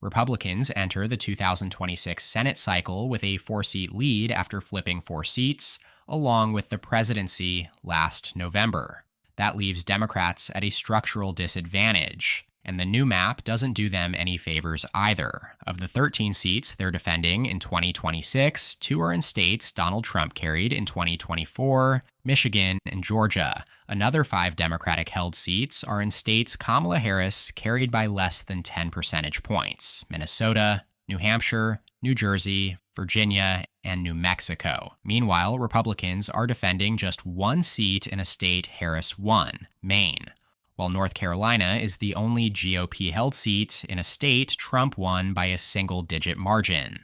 Republicans enter the 2026 Senate cycle with a 4-seat lead after flipping 4 seats, along with the presidency last November. That leaves Democrats at a structural disadvantage, and the new map doesn't do them any favors either. Of the 13 seats they're defending in 2026, 2 are in states Donald Trump carried in 2024, Michigan and Georgia. Another 5 Democratic-held seats are in states Kamala Harris carried by less than 10 percentage points: Minnesota, New Hampshire, New Jersey, Virginia, and New Mexico. Meanwhile, Republicans are defending just 1 seat in a state Harris won, Maine, while North Carolina is the only GOP-held seat in a state Trump won by a single-digit margin.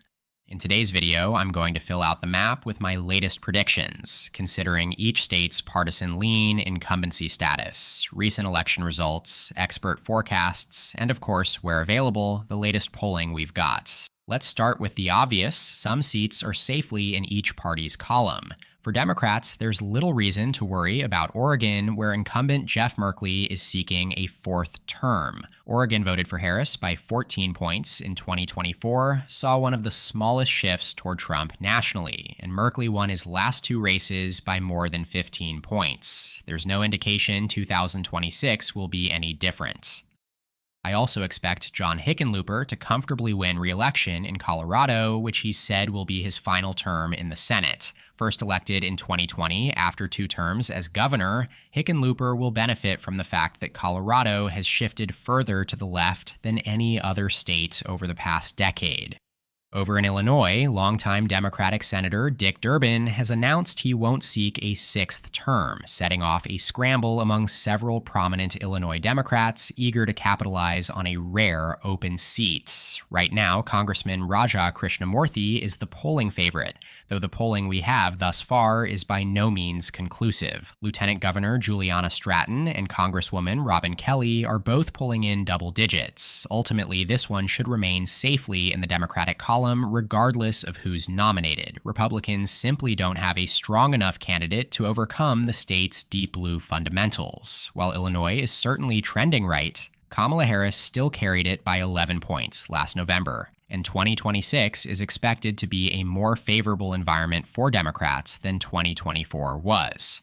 In today's video, I'm going to fill out the map with my latest predictions, considering each state's partisan lean, incumbency status, recent election results, expert forecasts, and of course, where available, the latest polling we've got. Let's start with the obvious. Some seats are safely in each party's column. For Democrats, there's little reason to worry about Oregon, where incumbent Jeff Merkley is seeking a 4th term. Oregon voted for Harris by 14 points in 2024, saw one of the smallest shifts toward Trump nationally, and Merkley won his last 2 races by more than 15 points. There's no indication 2026 will be any different. I also expect John Hickenlooper to comfortably win re-election in Colorado, which he said will be his final term in the Senate. First elected in 2020 after 2 terms as governor, Hickenlooper will benefit from the fact that Colorado has shifted further to the left than any other state over the past decade. Over in Illinois, longtime Democratic Senator Dick Durbin has announced he won't seek a 6th term, setting off a scramble among several prominent Illinois Democrats eager to capitalize on a rare open seat. Right now, Congressman Raja Krishnamurthy is the polling favorite, though the polling we have thus far is by no means conclusive. Lieutenant Governor Juliana Stratton and Congresswoman Robin Kelly are both pulling in double digits. Ultimately, this one should remain safely in the Democratic column regardless of who's nominated. Republicans simply don't have a strong enough candidate to overcome the state's deep blue fundamentals. While Illinois is certainly trending right, Kamala Harris still carried it by 11 points last November, and 2026 is expected to be a more favorable environment for Democrats than 2024 was.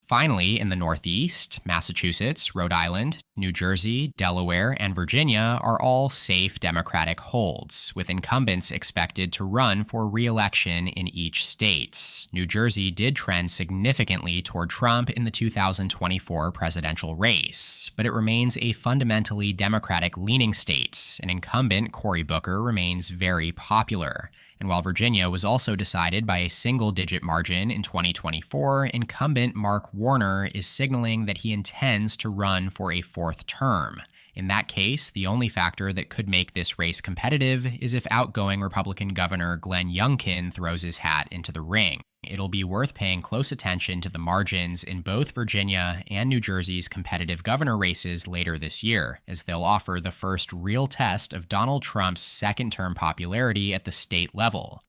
Finally, in the Northeast, Massachusetts, Rhode Island, New Jersey, Delaware, and Virginia are all safe Democratic holds, with incumbents expected to run for re-election in each state. New Jersey did trend significantly toward Trump in the 2024 presidential race, but it remains a fundamentally Democratic-leaning state, and incumbent Cory Booker remains very popular. And while Virginia was also decided by a single-digit margin in 2024, incumbent Mark Warner is signaling that he intends to run for a 4th term. In that case, the only factor that could make this race competitive is if outgoing Republican Governor Glenn Youngkin throws his hat into the ring. It'll be worth paying close attention to the margins in both Virginia and New Jersey's competitive governor races later this year, as they'll offer the first real test of Donald Trump's 2nd-term popularity at the state level.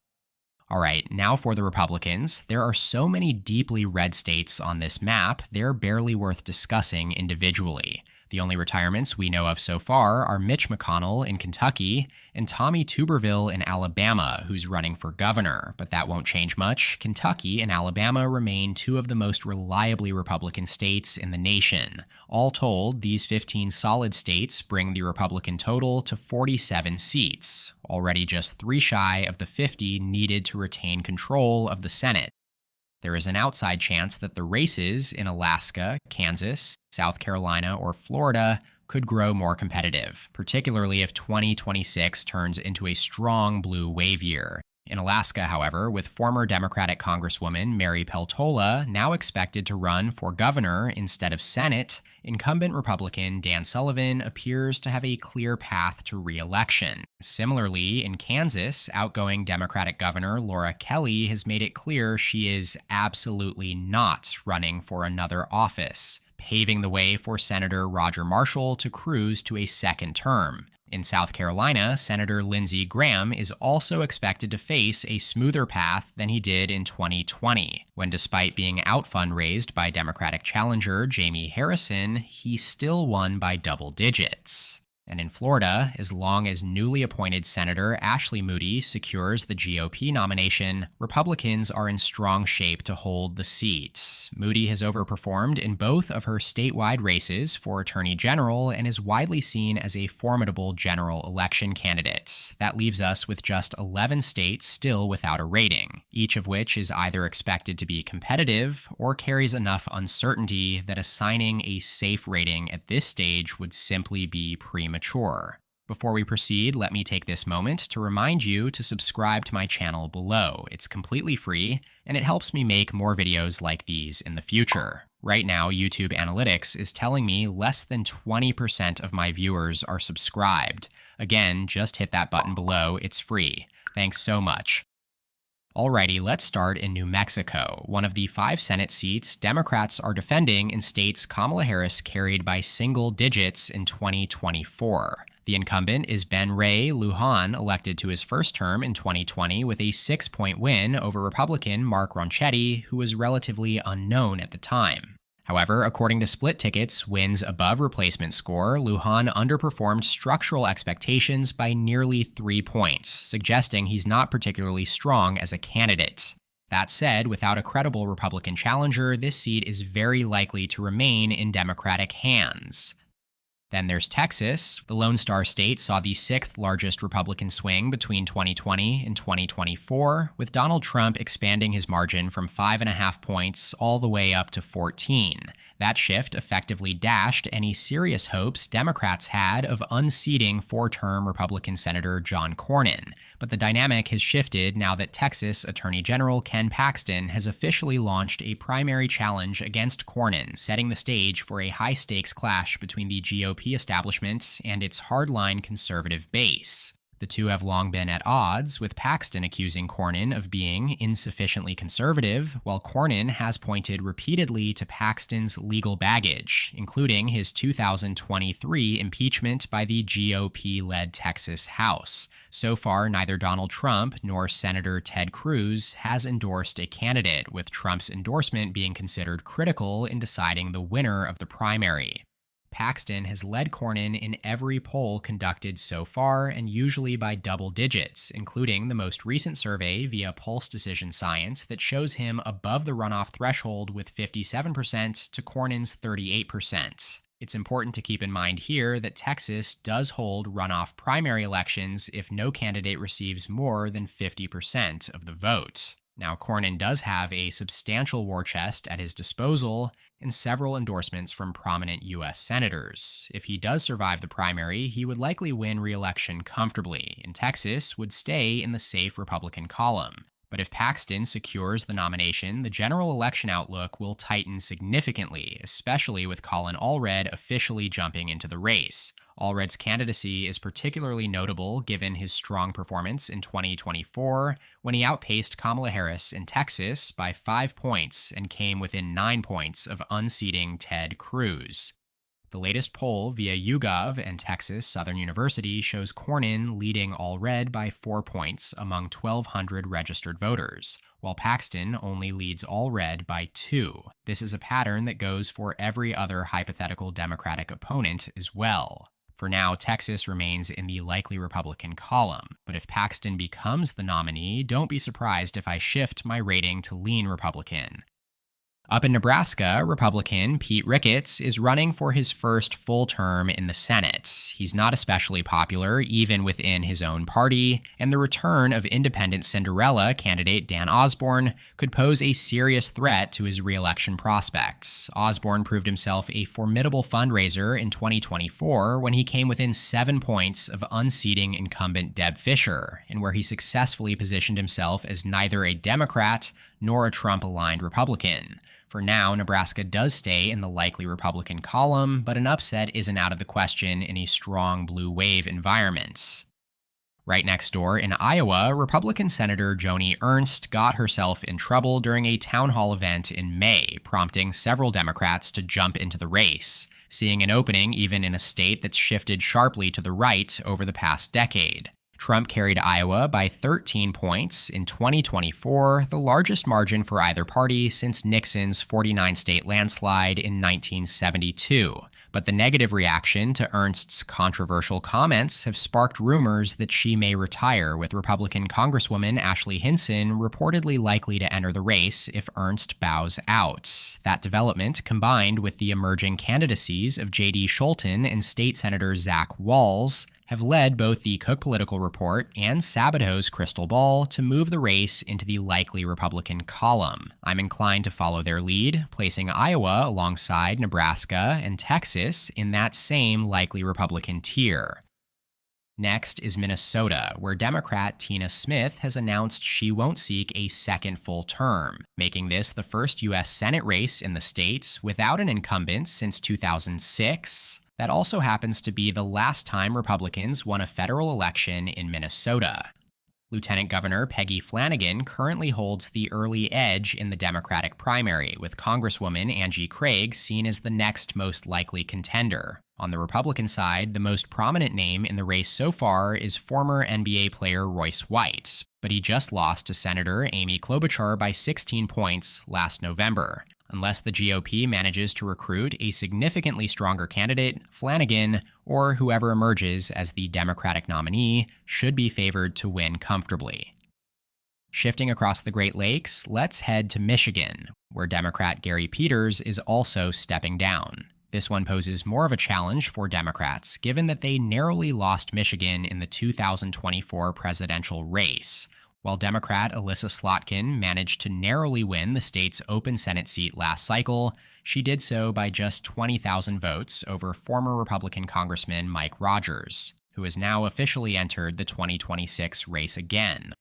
All right, now for the Republicans. There are so many deeply red states on this map, they're barely worth discussing individually. The only retirements we know of so far are Mitch McConnell in Kentucky and Tommy Tuberville in Alabama, who's running for governor, but that won't change much. Kentucky and Alabama remain 2 of the most reliably Republican states in the nation. All told, these 15 solid states bring the Republican total to 47 seats, already just 3 shy of the 50 needed to retain control of the Senate. There is an outside chance that the races in Alaska, Kansas, South Carolina, or Florida could grow more competitive, particularly if 2026 turns into a strong blue wave year. In Alaska, however, with former Democratic Congresswoman Mary Peltola now expected to run for governor instead of Senate, incumbent Republican Dan Sullivan appears to have a clear path to re-election. Similarly, in Kansas, outgoing Democratic Governor Laura Kelly has made it clear she is absolutely not running for another office, paving the way for Senator Roger Marshall to cruise to a 2nd term. In South Carolina, Senator Lindsey Graham is also expected to face a smoother path than he did in 2020, when despite being out-fundraised by Democratic challenger Jamie Harrison, he still won by double digits. And in Florida, as long as newly appointed Senator Ashley Moody secures the GOP nomination, Republicans are in strong shape to hold the seat. Moody has overperformed in both of her statewide races for Attorney General and is widely seen as a formidable general election candidate. That leaves us with just 11 states still without a rating, each of which is either expected to be competitive or carries enough uncertainty that assigning a safe rating at this stage would simply be premature. Before we proceed, let me take this moment to remind you to subscribe to my channel below. It's completely free, and it helps me make more videos like these in the future. Right now, YouTube Analytics is telling me less than 20% of my viewers are subscribed. Again, just hit that button below. It's free. Thanks so much. Alrighty, let's start in New Mexico, one of the 5 Senate seats Democrats are defending in states Kamala Harris carried by single digits in 2024. The incumbent is Ben Ray Lujan, elected to his first term in 2020 with a 6-point win over Republican Mark Ronchetti, who was relatively unknown at the time. However, according to Split Ticket's wins above replacement score, Lujan underperformed structural expectations by nearly 3 points, suggesting he's not particularly strong as a candidate. That said, without a credible Republican challenger, this seat is very likely to remain in Democratic hands. Then there's Texas. The Lone Star State saw the 6th largest Republican swing between 2020 and 2024, with Donald Trump expanding his margin from 5.5 points all the way up to 14. That shift effectively dashed any serious hopes Democrats had of unseating 4-term Republican Senator John Cornyn. But the dynamic has shifted now that Texas Attorney General Ken Paxton has officially launched a primary challenge against Cornyn, setting the stage for a high-stakes clash between the GOP establishment and its hardline conservative base. The two have long been at odds, with Paxton accusing Cornyn of being insufficiently conservative, while Cornyn has pointed repeatedly to Paxton's legal baggage, including his 2023 impeachment by the GOP-led Texas House. So far, neither Donald Trump nor Senator Ted Cruz has endorsed a candidate, with Trump's endorsement being considered critical in deciding the winner of the primary. Paxton has led Cornyn in every poll conducted so far, and usually by double digits, including the most recent survey via Pulse Decision Science that shows him above the runoff threshold with 57% to Cornyn's 38%. It's important to keep in mind here that Texas does hold runoff primary elections if no candidate receives more than 50% of the vote. Now, Cornyn does have a substantial war chest at his disposal and several endorsements from prominent U.S. senators. If he does survive the primary, he would likely win re-election comfortably, and Texas would stay in the safe Republican column. But if Paxton secures the nomination, the general election outlook will tighten significantly, especially with Colin Allred officially jumping into the race. Allred's candidacy is particularly notable given his strong performance in 2024, when he outpaced Kamala Harris in Texas by 5 points and came within 9 points of unseating Ted Cruz. The latest poll via YouGov and Texas Southern University shows Cornyn leading Allred by 4 points among 1,200 registered voters, while Paxton only leads Allred by 2. This is a pattern that goes for every other hypothetical Democratic opponent as well. For now, Texas remains in the likely Republican column, but if Paxton becomes the nominee, don't be surprised if I shift my rating to lean Republican. Up in Nebraska, Republican Pete Ricketts is running for his first full term in the Senate. He's not especially popular, even within his own party, and the return of independent Cinderella candidate Dan Osborne could pose a serious threat to his re-election prospects. Osborne proved himself a formidable fundraiser in 2024 when he came within 7 points of unseating incumbent Deb Fischer, and where he successfully positioned himself as neither a Democrat nor a Trump-aligned Republican. For now, Nebraska does stay in the likely Republican column, but an upset isn't out of the question in a strong blue wave environment. Right next door in Iowa, Republican Senator Joni Ernst got herself in trouble during a town hall event in May, prompting several Democrats to jump into the race, seeing an opening even in a state that's shifted sharply to the right over the past decade. Trump carried Iowa by 13 points in 2024, the largest margin for either party since Nixon's 49-state landslide in 1972. But the negative reaction to Ernst's controversial comments have sparked rumors that she may retire, with Republican Congresswoman Ashley Hinson reportedly likely to enter the race if Ernst bows out. That development, combined with the emerging candidacies of J.D. Scholten and State Senator Zach Walz, have led both the Cook Political Report and Sabato's Crystal Ball to move the race into the likely Republican column. I'm inclined to follow their lead, placing Iowa alongside Nebraska and Texas in that same likely Republican tier. Next is Minnesota, where Democrat Tina Smith has announced she won't seek a second full term, making this the first U.S. Senate race in the state without an incumbent since 2006. That also happens to be the last time Republicans won a federal election in Minnesota. Lieutenant Governor Peggy Flanagan currently holds the early edge in the Democratic primary, with Congresswoman Angie Craig seen as the next most likely contender. On the Republican side, the most prominent name in the race so far is former NBA player Royce White, but he just lost to Senator Amy Klobuchar by 16 points last November. Unless the GOP manages to recruit a significantly stronger candidate, Flanagan, or whoever emerges as the Democratic nominee, should be favored to win comfortably. Shifting across the Great Lakes, let's head to Michigan, where Democrat Gary Peters is also stepping down. This one poses more of a challenge for Democrats, given that they narrowly lost Michigan in the 2024 presidential race. While Democrat Alyssa Slotkin managed to narrowly win the state's open Senate seat last cycle, she did so by just 20,000 votes over former Republican Congressman Mike Rogers, who has now officially entered the 2026 race again.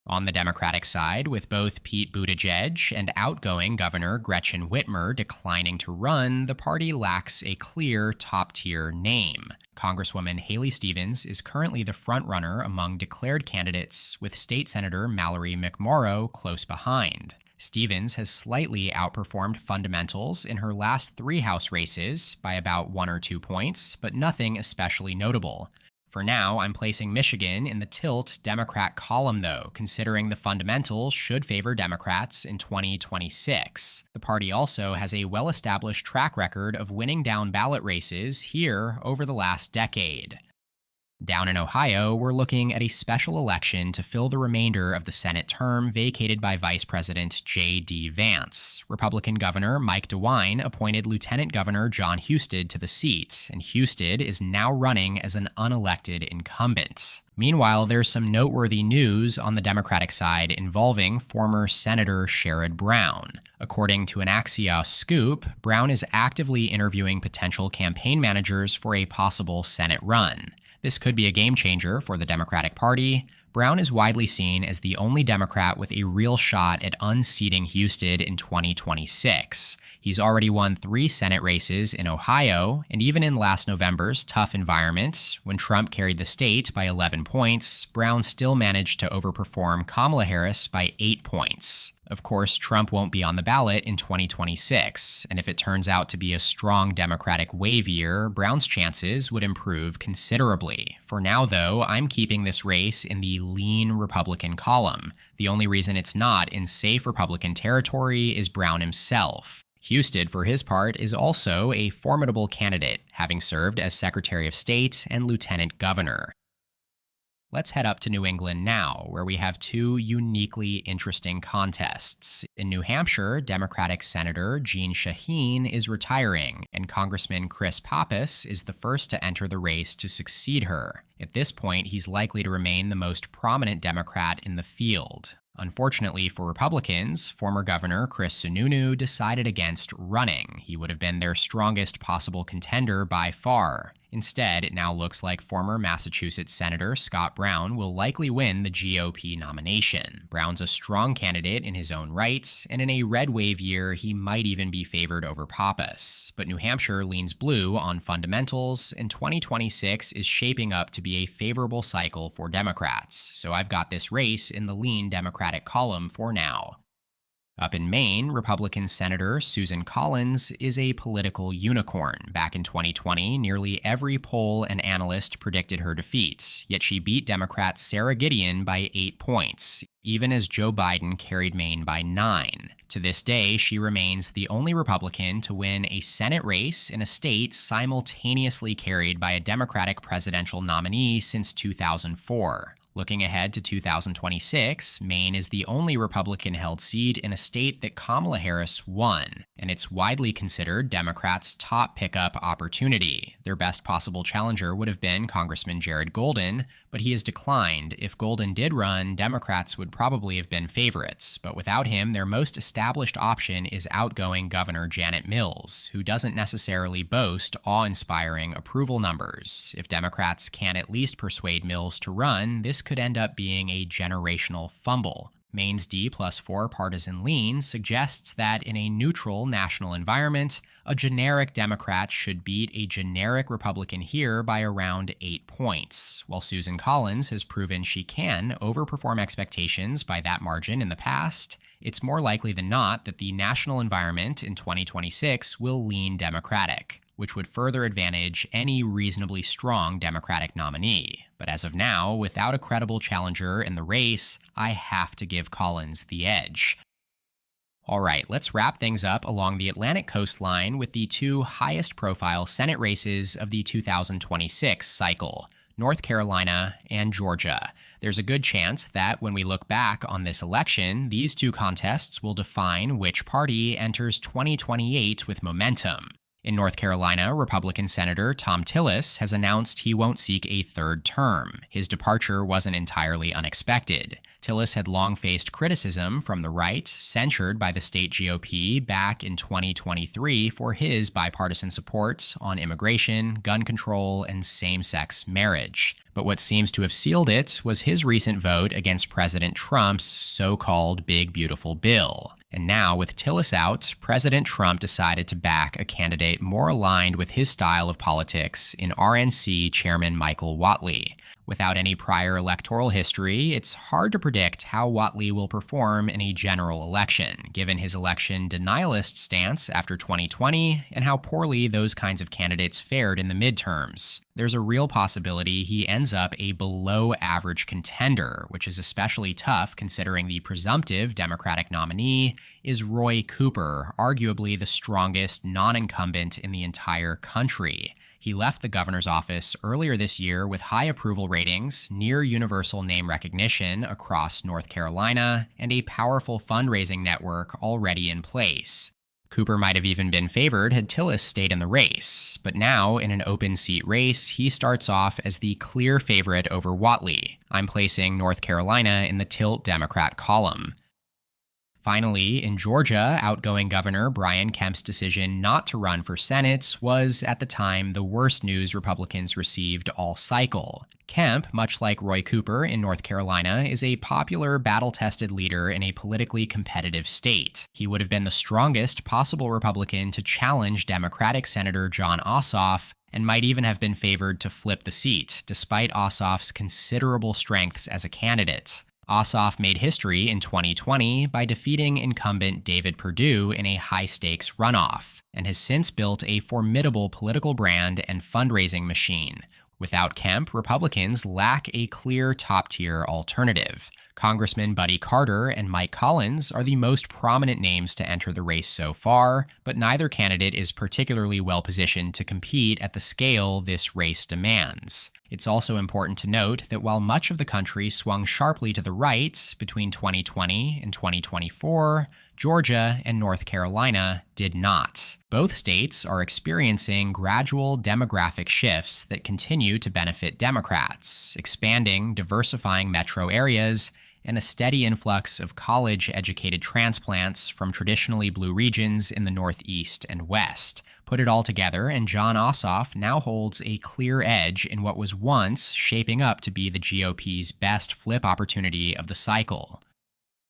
On the Democratic side, with both Pete Buttigieg and outgoing Governor Gretchen Whitmer declining to run, the party lacks a clear top-tier name. Congresswoman Haley Stevens is currently the frontrunner among declared candidates, with State Senator Mallory McMorrow close behind. Stevens has slightly outperformed fundamentals in her last 3 House races by about 1 or 2 points, but nothing especially notable. For now, I'm placing Michigan in the tilt Democrat column, though, considering the fundamentals should favor Democrats in 2026. The party also has a well-established track record of winning down ballot races here over the last decade. Down in Ohio, we're looking at a special election to fill the remainder of the Senate term vacated by Vice President J.D. Vance. Republican Governor Mike DeWine appointed Lieutenant Governor John Husted to the seat, and Husted is now running as an unelected incumbent. Meanwhile, there's some noteworthy news on the Democratic side involving former Senator Sherrod Brown. According to an Axios scoop, Brown is actively interviewing potential campaign managers for a possible Senate run. This could be a game changer for the Democratic Party. Brown is widely seen as the only Democrat with a real shot at unseating Husted in 2026. He's already won 3 Senate races in Ohio, and even in last November's tough environment, when Trump carried the state by 11 points, Brown still managed to overperform Kamala Harris by 8 points. Of course, Trump won't be on the ballot in 2026, and if it turns out to be a strong Democratic wave year, Brown's chances would improve considerably. For now, though, I'm keeping this race in the lean Republican column. The only reason it's not in safe Republican territory is Brown himself. Husted, for his part, is also a formidable candidate, having served as Secretary of State and Lieutenant Governor. Let's head up to New England now, where we have 2 uniquely interesting contests. In New Hampshire, Democratic Senator Jeanne Shaheen is retiring, and Congressman Chris Pappas is the first to enter the race to succeed her. At this point, he's likely to remain the most prominent Democrat in the field. Unfortunately for Republicans, former Governor Chris Sununu decided against running. He would have been their strongest possible contender by far. Instead, it now looks like former Massachusetts Senator Scott Brown will likely win the GOP nomination. Brown's a strong candidate in his own right, and in a red wave year, he might even be favored over Pappas. But New Hampshire leans blue on fundamentals, and 2026 is shaping up to be a favorable cycle for Democrats. So I've got this race in the lean Democratic column for now. Up in Maine, Republican Senator Susan Collins is a political unicorn. Back in 2020, nearly every poll and analyst predicted her defeat, yet she beat Democrat Sarah Gideon by 8 points, even as Joe Biden carried Maine by 9. To this day, she remains the only Republican to win a Senate race in a state simultaneously carried by a Democratic presidential nominee since 2004. Looking ahead to 2026, Maine is the only Republican-held seat in a state that Kamala Harris won, and it's widely considered Democrats' top pickup opportunity. Their best possible challenger would have been Congressman Jared Golden, but he has declined. If Golden did run, Democrats would probably have been favorites, but without him, their most established option is outgoing Governor Janet Mills, who doesn't necessarily boast awe-inspiring approval numbers. If Democrats can at least persuade Mills to run, this could end up being a generational fumble. Maine's D+4 partisan lean suggests that in a neutral national environment, a generic Democrat should beat a generic Republican here by around 8 points. While Susan Collins has proven she can overperform expectations by that margin in the past, it's more likely than not that the national environment in 2026 will lean Democratic, which would further advantage any reasonably strong Democratic nominee. But as of now, without a credible challenger in the race, I have to give Collins the edge. All right, let's wrap things up along the Atlantic coastline with the two highest-profile Senate races of the 2026 cycle, North Carolina and Georgia. There's a good chance that when we look back on this election, these two contests will define which party enters 2028 with momentum. In North Carolina, Republican Senator Thom Tillis has announced he won't seek a third term. His departure wasn't entirely unexpected. Tillis had long faced criticism from the right, censured by the state GOP back in 2023 for his bipartisan support on immigration, gun control, and same-sex marriage. But what seems to have sealed it was his recent vote against President Trump's so-called Big Beautiful Bill. And now, with Tillis out, President Trump decided to back a candidate more aligned with his style of politics in RNC Chairman Michael Whatley. Without any prior electoral history, it's hard to predict how Whatley will perform in a general election, given his election denialist stance after 2020 and how poorly those kinds of candidates fared in the midterms. There's a real possibility he ends up a below-average contender, which is especially tough considering the presumptive Democratic nominee is Roy Cooper, arguably the strongest non-incumbent in the entire country. He left the governor's office earlier this year with high approval ratings, near universal name recognition across North Carolina, and a powerful fundraising network already in place. Cooper might have even been favored had Tillis stayed in the race, but now, in an open seat race, he starts off as the clear favorite over Whatley. I'm placing North Carolina in the tilt Democrat column. Finally, in Georgia, outgoing Governor Brian Kemp's decision not to run for Senate was, at the time, the worst news Republicans received all cycle. Kemp, much like Roy Cooper in North Carolina, is a popular, battle-tested leader in a politically competitive state. He would have been the strongest possible Republican to challenge Democratic Senator Jon Ossoff, and might even have been favored to flip the seat, despite Ossoff's considerable strengths as a candidate. Ossoff made history in 2020 by defeating incumbent David Perdue in a high-stakes runoff, and has since built a formidable political brand and fundraising machine. Without Kemp, Republicans lack a clear top-tier alternative. Congressman Buddy Carter and Mike Collins are the most prominent names to enter the race so far, but neither candidate is particularly well-positioned to compete at the scale this race demands. It's also important to note that while much of the country swung sharply to the right between 2020 and 2024, Georgia and North Carolina did not. Both states are experiencing gradual demographic shifts that continue to benefit Democrats, expanding, diversifying metro areas, and a steady influx of college-educated transplants from traditionally blue regions in the Northeast and West. Put it all together, and Jon Ossoff now holds a clear edge in what was once shaping up to be the GOP's best flip opportunity of the cycle.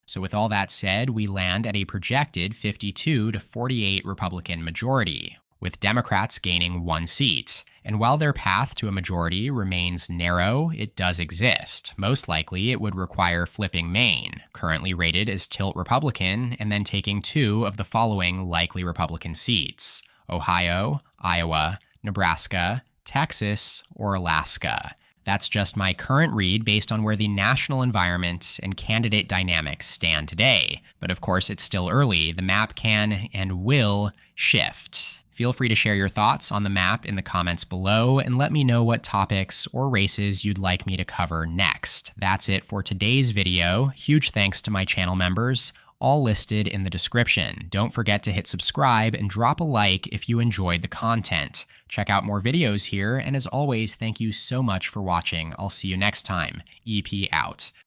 So with all that said, we land at a projected 52 to 48 Republican majority, with Democrats gaining one seat. And while their path to a majority remains narrow, it does exist. Most likely, it would require flipping Maine, currently rated as tilt Republican, and then taking 2 of the following likely Republican seats: Ohio, Iowa, Nebraska, Texas, or Alaska. That's just my current read based on where the national environment and candidate dynamics stand today. But of course, it's still early. The map can and will shift. Feel free to share your thoughts on the map in the comments below and let me know what topics or races you'd like me to cover next. That's it for today's video. Huge thanks to my channel members, all listed in the description. Don't forget to hit subscribe and drop a like if you enjoyed the content. Check out more videos here, and as always, thank you so much for watching. I'll see you next time. EP out.